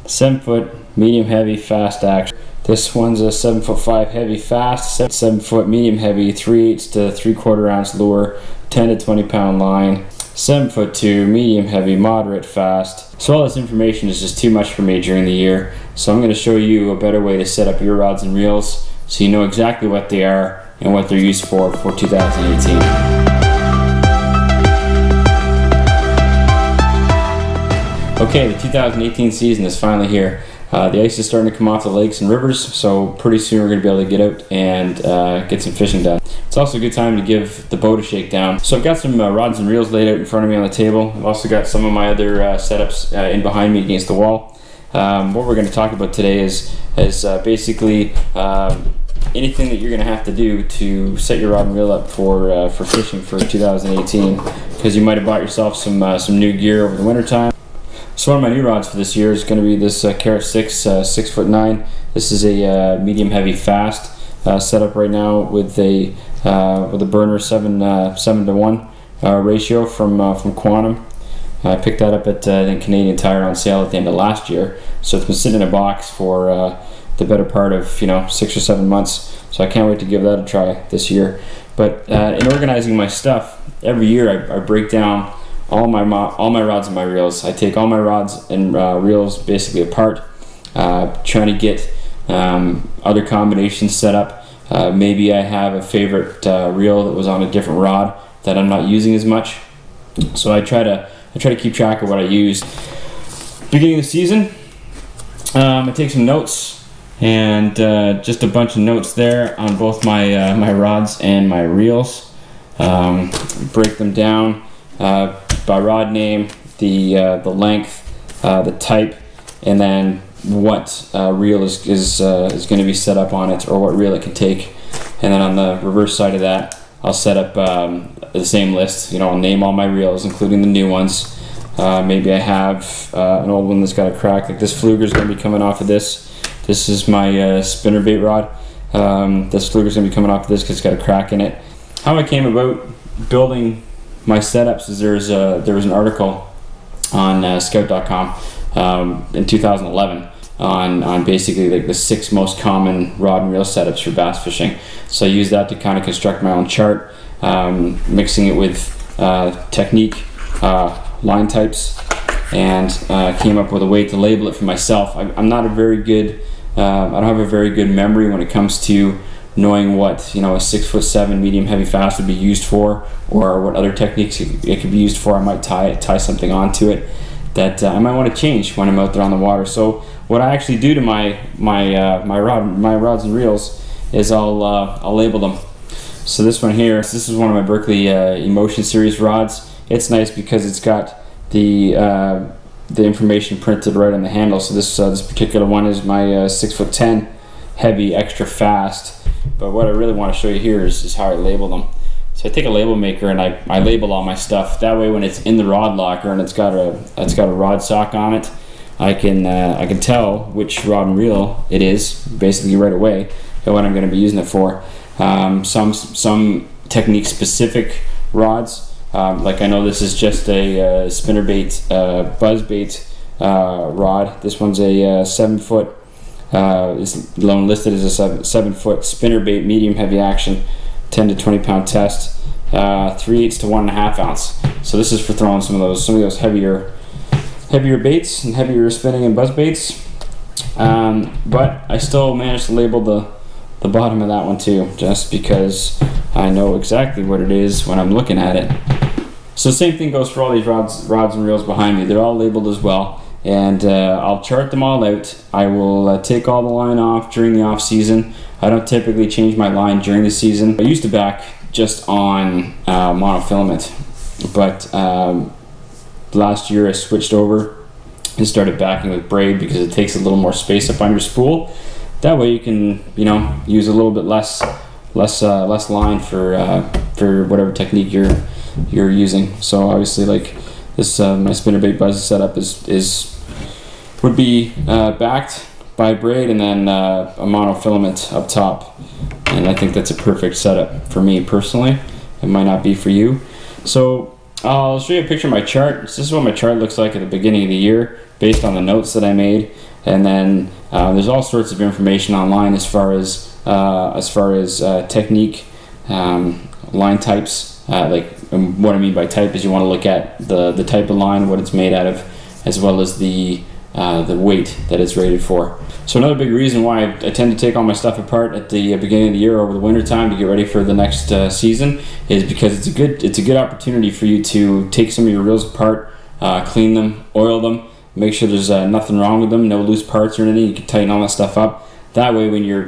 7 foot, medium heavy, fast action. This one's a 7'5" heavy fast, 7 foot medium heavy, 3/8 to 3/4 ounce lure, 10 to 20 pound line, 7'2", medium heavy, moderate fast. So all this information is just too much for me during the year. So I'm going to show you a better way to set up your rods and reels so you know exactly what they are and what they're used for 2018. Okay, the 2018 season is finally here. The ice is starting to come off the lakes and rivers, so pretty soon we're going to be able to get out and get some fishing done. It's also a good time to give the boat a shake down. So I've got some rods and reels laid out in front of me on the table. I've also got some of my other setups in behind me against the wall. What we're going to talk about today is basically anything that you're going to have to do to set your rod and reel up for fishing for 2018, because you might have bought yourself some new gear over the winter time. So one of my new rods for this year is going to be this Carat 6 6'9". This is a medium heavy fast setup right now with a burner 7 to 1 ratio from Quantum. I picked that up at I think Canadian Tire on sale at the end of last year. So it's been sitting in a box for the better part of 6 or 7 months. So I can't wait to give that a try this year. But in organizing my stuff, every year I break down all my rods and my reels. I take all my rods and reels basically apart, trying to get other combinations set up. Maybe I have a favorite reel that was on a different rod that I'm not using as much. So I try to keep track of what I use. Beginning of the season, I take some notes, and just a bunch of notes there on both my rods and my reels. Break them down by rod name, the length, the type, and then what reel is going to be set up on it, or what reel it can take. And then on the reverse side of that, I'll set up the same list. I'll name all my reels, including the new ones. Maybe I have an old one that's got a crack, like this Pflueger is going to be coming off of this. This is my spinnerbait rod. This Pflueger is going to be coming off of this because it's got a crack in it. How I came about building my setups is there was an article on Scout.com in 2011 on basically like the 6 most common rod and reel setups for bass fishing. So I used that to kind of construct my own chart, mixing it with technique, line types, and came up with a way to label it for myself. I'm not a very good, I don't have a very good memory when it comes to knowing what a 6'7" medium heavy fast would be used for, or what other techniques it could be used for. I might tie something onto it that I might want to change when I'm out there on the water. So what I actually do to my rods and reels is I'll label them. So this one here, this is one of my Berkley Emotion Series rods. It's nice because it's got the information printed right on the handle. So this particular one is my 6'10" heavy extra fast. But what I really want to show you here is how I label them. So I take a label maker and I label all my stuff. That way, when it's in the rod locker and it's got a rod sock on it, I can tell which rod and reel it is basically right away and what I'm going to be using it for. Some technique specific rods, like I know this is just a spinnerbait buzzbait rod. This one's a 7 foot. Is listed as a 7 foot spinnerbait medium heavy action, 10 to 20 pound test, 3/8 to 1.5 ounce. So this is for throwing some of those heavier baits and heavier spinning and buzz baits. But I still managed to label the bottom of that one too, just because I know exactly what it is when I'm looking at it. So same thing goes for all these rods and reels behind me. They're all labeled as well. And I'll chart them all out. I will take all the line off during the off season. I don't typically change my line during the season. I used to back just on monofilament, but last year I switched over and started backing with braid because it takes a little more space up on your spool. That way you can use a little bit less line for whatever technique you're using. So obviously, like this my spinnerbait buzz setup would be backed by braid and then a monofilament up top, and I think that's a perfect setup for me personally. It might not be for you. So I'll show you a picture of my chart. This is what my chart looks like at the beginning of the year based on the notes that I made. And then there's all sorts of information online as far as technique, line types. What I mean by type is you want to look at the type of line, what it's made out of, as well as the weight that it's rated for. So another big reason why I tend to take all my stuff apart at the beginning of the year over the winter time to get ready for the next season is because it's a good opportunity for you to take some of your reels apart, clean them, oil them, make sure there's nothing wrong with them, no loose parts or anything. You can tighten all that stuff up. That way, when you're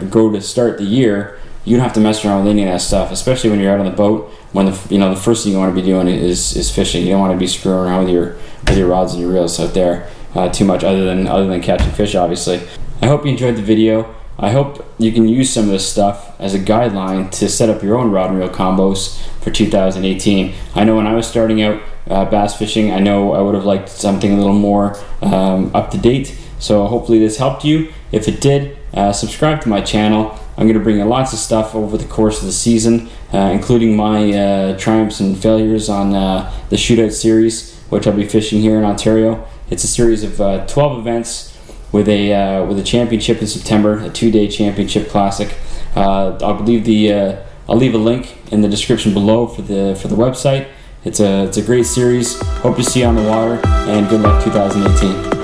go to start the year, you don't have to mess around with any of that stuff, especially when you're out on the boat. When the first thing you want to be doing is fishing. You don't want to be screwing around with your rods and your reels out there too much, other than catching fish, obviously. I hope you enjoyed the video. I hope you can use some of this stuff as a guideline to set up your own rod and reel combos for 2018. I know when I was starting out bass fishing, I know I would have liked something a little more up to date. So hopefully this helped you. If it did, subscribe to my channel. I'm going to bring you lots of stuff over the course of the season, including my triumphs and failures on the Shootout Series, which I'll be fishing here in Ontario. It's a series of 12 events with a championship in September, a 2-day championship classic. I'll leave a link in the description below for the website. It's a great series. Hope to see you on the water, and good luck 2018.